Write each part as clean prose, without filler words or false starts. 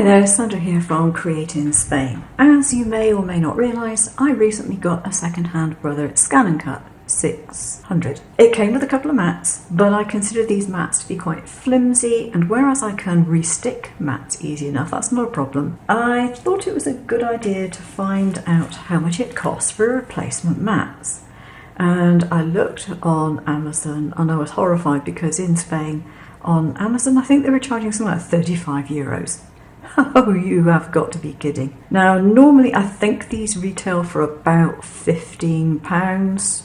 Hi there, Sandra here from Create in Spain. As you may or may not realise, I recently got a second-hand Brother Scan & Cut 600. It came with a couple of mats, but I consider these mats to be quite flimsy, and whereas I can re-stick mats easy enough, that's not a problem, I thought it was a good idea to find out how much it costs for replacement mats. And I looked on Amazon and I was horrified because in Spain, on Amazon, I think they were charging something like 35 euros. Oh, you have got to be kidding. Now, normally I think these retail for about £15,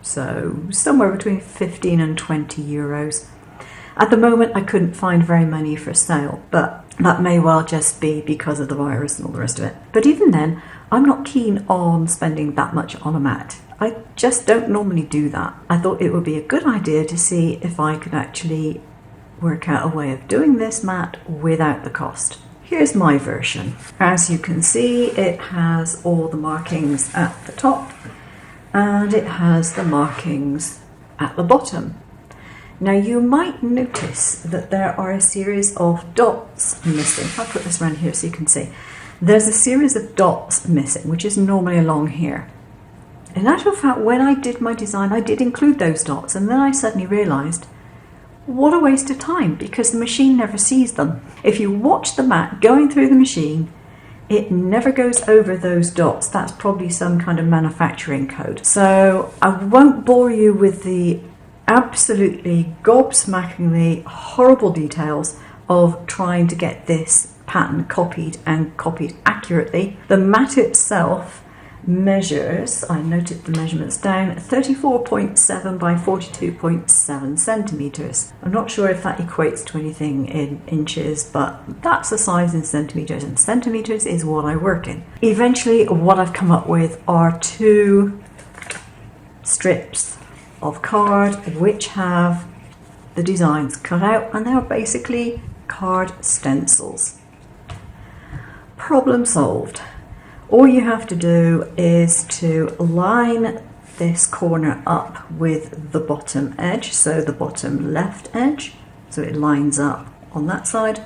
so somewhere between 15 and 20 euros. At the moment, I couldn't find very many for sale, but that may well just be because of the virus and all the rest of it. But even then, I'm not keen on spending that much on a mat. I just don't normally do that. I thought it would be a good idea to see if I could actually work out a way of doing this mat without the cost. Here's my version. As you can see, it has all the markings at the top and it has the markings at the bottom. Now you might notice that there are a series of dots missing. I'll put this around here so you can see. There's a series of dots missing, which is normally along here. In actual fact, when I did my design, I did include those dots, and then I suddenly realised, what a waste of time, because the machine never sees them. If you watch the mat going through the machine, it never goes over those dots. That's probably some kind of manufacturing code. So I won't bore you with the absolutely gobsmackingly horrible details of trying to get this pattern copied and copied accurately. The mat itself measures, I noted the measurements down, 34.7 by 42.7 centimetres. I'm not sure if that equates to anything in inches, but that's the size in centimetres, and centimetres is what I work in. Eventually, what I've come up with are two strips of card which have the designs cut out, and they're basically card stencils. Problem solved. All you have to do is to line this corner up with the bottom edge, so the bottom left edge, so it lines up on that side,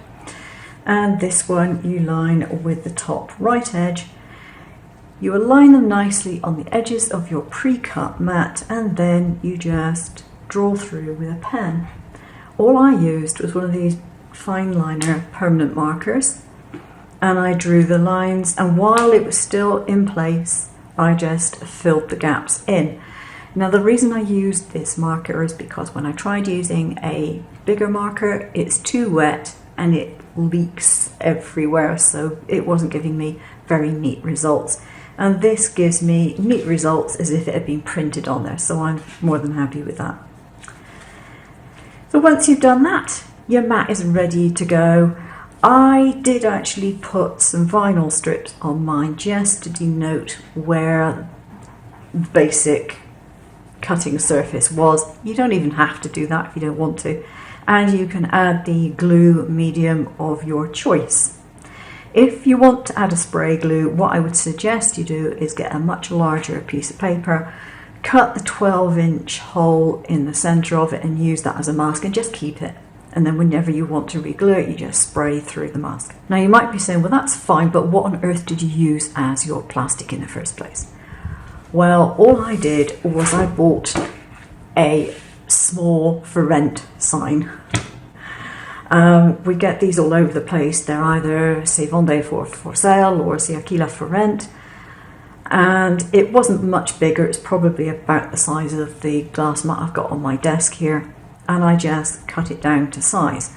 and this one you line with the top right edge. You align them nicely on the edges of your pre-cut mat, and then you just draw through with a pen. All I used was one of these fine liner permanent markers, and I drew the lines, and while it was still in place, I just filled the gaps in. Now the reason I used this marker is because when I tried using a bigger marker, it's too wet and it leaks everywhere, so it wasn't giving me very neat results. And this gives me neat results as if it had been printed on there, so I'm more than happy with that. So once you've done that, your mat is ready to go. I did actually put some vinyl strips on mine just to denote where the basic cutting surface was. You don't even have to do that if you don't want to. And you can add the glue medium of your choice. If you want to add a spray glue, what I would suggest you do is get a much larger piece of paper, cut the 12-inch hole in the centre of it and use that as a mask, and just keep it. And then whenever you want to re-glue it, you just spray through the mask. Now you might be saying, well, that's fine, but what on earth did you use as your plastic in the first place? Well, all I did was I bought a small for rent sign. We get these all over the place. They're either se vende for sale or se alquila for rent. And it wasn't much bigger. It's probably about the size of the glass mat I've got on my desk here. And I just cut it down to size.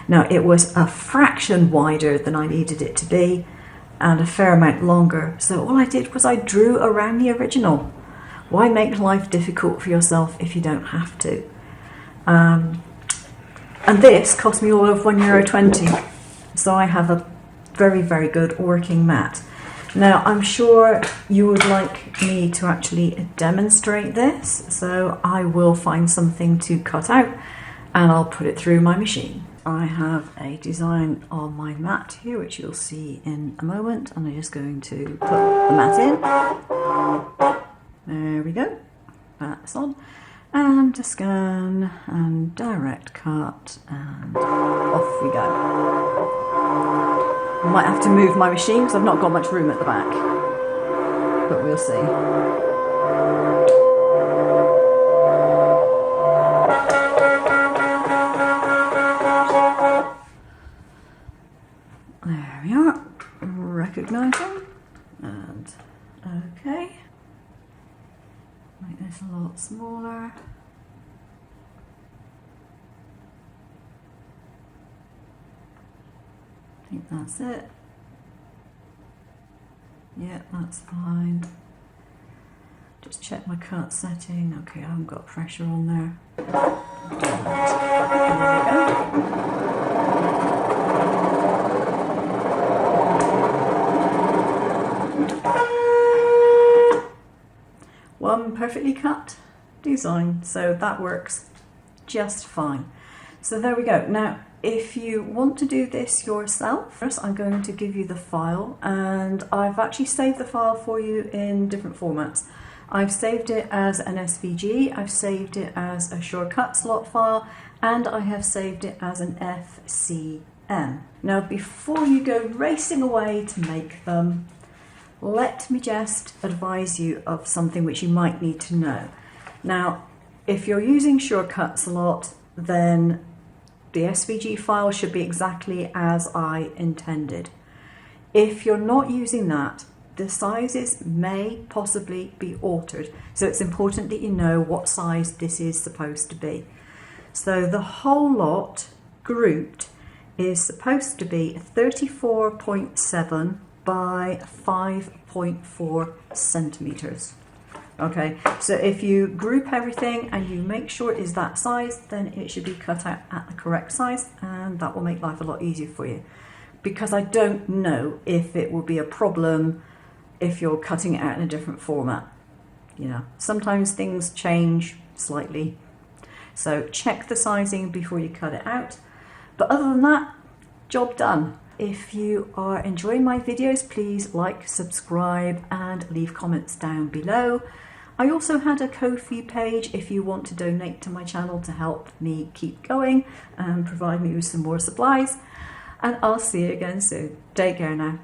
Now it was a fraction wider than I needed it to be and a fair amount longer, so all I did was I drew around the original. Why make life difficult for yourself if you don't have to? And this cost me all of €1.20, so I have a very, very good working mat. Now I'm sure you would like me to actually demonstrate this, so I will find something to cut out and I'll put it through my machine. I have a design on my mat here which you'll see in a moment, and I'm just going to put the mat in. There we go, that's on. And to scan and direct cut, and off we go. I might have to move my machine because I've not got much room at the back, but we'll see. There we are, recognising, and okay, make this a lot smaller. I think that's it. Yeah, that's fine. Just check my cut setting. Okay, I haven't got pressure on there. There we go. One perfectly cut design, so that works just fine. So there we go. Now, if you want to do this yourself, first I'm going to give you the file, and I've actually saved the file for you in different formats. I've saved it as an SVG, I've saved it as a shortcut slot file, and I have saved it as an FCM. Now, before you go racing away to make them, let me just advise you of something which you might need to know. Now, if you're using shortcut slot, then the SVG file should be exactly as I intended. If you're not using that, the sizes may possibly be altered. So it's important that you know what size this is supposed to be. So the whole lot grouped is supposed to be 34.7 by 5.4 centimeters. Okay, so if you group everything and you make sure it is that size, then it should be cut out at the correct size, and that will make life a lot easier for you. Because I don't know if it will be a problem if you're cutting it out in a different format. You know, sometimes things change slightly. So check the sizing before you cut it out. But other than that, job done. If you are enjoying my videos, please like, subscribe, and leave comments down below. I also had a Ko-fi page if you want to donate to my channel to help me keep going and provide me with some more supplies. And I'll see you again soon. Take care now.